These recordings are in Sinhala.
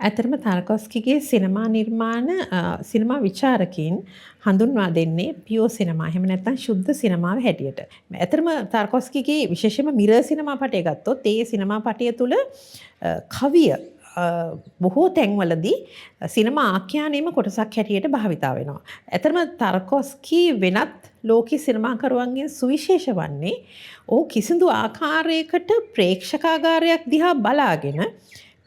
ඇතරම තාර්කොස්කිගේ සිනමා නිර්මාණ සිනමා විචාරකින් හඳුන්වා දෙන්නේ පියෝ සිනමා එහෙම නැත්නම් ශුද්ධ සිනමාව හැටියට. ඇතරම තාර්කොස්කිගේ විශේෂයෙන්ම මිරර් සිනමා පටය ගත්තොත් ඒ සිනමා පටය තුල කවිය බොහෝ තැන්වලදී සිනමා ආඛ්‍යානයේම කොටසක් හැටියට භාවිතා වෙනවා. ඇතරම තාර්කොස්කි වෙනත් ලෝකීය සිනමාකරුවන්ගෙන් සුවිශේෂ වන්නේ ඔහු කිසිදු ආකාරයකට ප්‍රේක්ෂකාගාරයක් දිහා බලාගෙන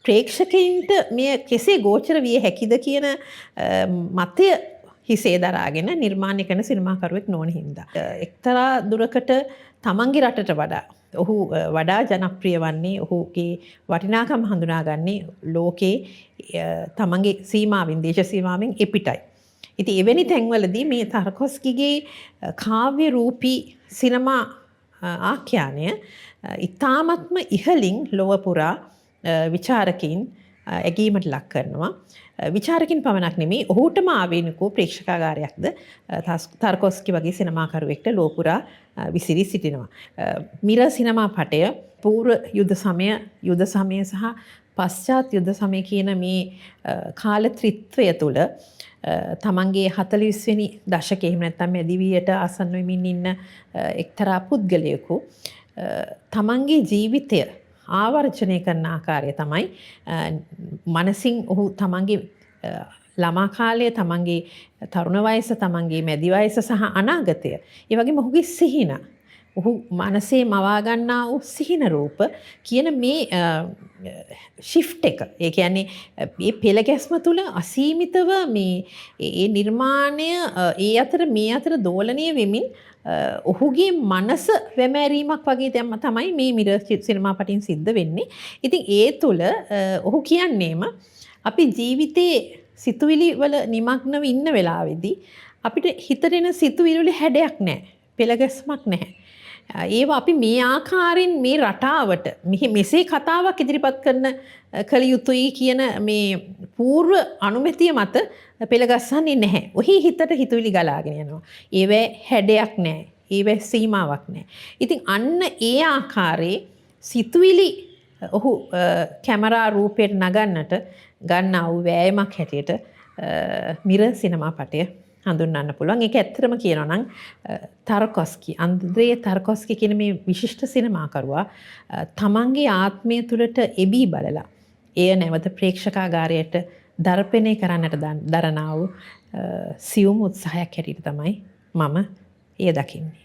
ප්‍රේක්ෂකයින්ට මෙය කෙසේ ගෝචර විය හැකිද කියන මතය හිසේ දරාගෙන නිර්මාණය කරන සිනමාකරුවෙක් නොවන හින්දා. එක්තරා දුරකට තමන්ගේ රටට වඩා ඔහු වඩා ජනප්‍රිය වන්නේ ඔහුගේ වටිනාකම හඳුනාගන්නේ ලෝකේ තමන්ගේ සීමාවෙන් දේශ සීමාවෙන් එපිටයි. ඉතින් එවැනි තැන්වලදී මේ තාර්කොස්කිගේ කාව්‍ය රූපී සිනමා ආඛ්‍යානය ඉතාමත්ම ඉහළින් ලොව පුරා විචාරකින් ඇගීමට ලක් කරනවා. විචාරකින් පමණක් නෙමෙයි ඔහුටම ආවේනිකෝ ප්‍රේක්ෂකාගාරයක්ද තාර්කොස්කි වගේ සිනමාකරුවෙක්ට ලෝපුරා විසිරී සිටිනවා. මිරර් සිනමා පටය පූර්ව යුද සමය සහ පශ්චාත් යුද සමය කියන මේ කාල ත්‍රිත්වය තුළ තමන්ගේ 40 වෙනි දශකයේ එහෙම නැත්නම් මැදිවියට ආසන්න වෙමින් ඉන්න එක්තරා පුද්ගලයෙකු තමන්ගේ ජීවිතය ආවර්ජනය කරන ආකාරය තමයි මනසින් ඔහු තමන්ගේ ළමා කාලය තමන්ගේ තරුණ වයස තමන්ගේ මැදි වයස සහ අනාගතය ඒ වගේම ඔහුගේ සිහින ඔහු මනසේ මවා ගන්නා වූ සිහින රූප කියන මේ ෂිෆ්ට් එක ඒ කියන්නේ මේ පෙළ ගැස්ම තුල අසීමිතව මේ නිර්මාණය ඒ අතර මේ අතර දෝලණය වෙමින් ඔහුගේ මනස වැමෑරීමක් වගේ තමයි මේ මිරර් සිනමා පටින් සිද්ධ වෙන්නේ. ඉතින් ඒ තුල ඔහු කියන්නේම අපි ජීවිතේ සිතුවිලි වල නිමග්නව ඉන්න වෙලාවේදී අපිට හිතට එන සිතුවිලි වල හැඩයක් නැහැ. පෙළගැස්මක් නැහැ. ඒවා අපි මේ ආකාරයෙන් මේ රටාවට මෙසේ කතාවක් ඉදිරිපත් කළ යුතුයි කියන මේ పూర్ව අනුමැතිය මත පෙළගස්සන්නේ නැහැ. ඔහි හිතට හිතුවිලි ගලාගෙන යනවා. ඒවැ හැඩයක් නැහැ. ඒවැ සීමාවක් නැහැ. ඉතින් අන්න ඒ ආකාරයේ සිතුවිලි ඔහු කැමරා රූපයට නගන්නට ගන්නා වූ වෑයමක් හැටියට මිරර් සිනමා පටය හඳුන්වන්න පුළුවන්. ඒක ඇත්තටම කියනවා නම් තාර්කොස්කි අන්ද්‍රේ තාර්කොස්කි කියන මේ විශිෂ්ට සිනමාකරුවා තමන්ගේ ආත්මය තුළට එබී බලලා එය නැවත ප්‍රේක්ෂකාගාරයට දර්පණය කරන්නට දරනා වූ සියුම් උත්සාහයක් හැටියට තමයි මම එය දකින්නේ.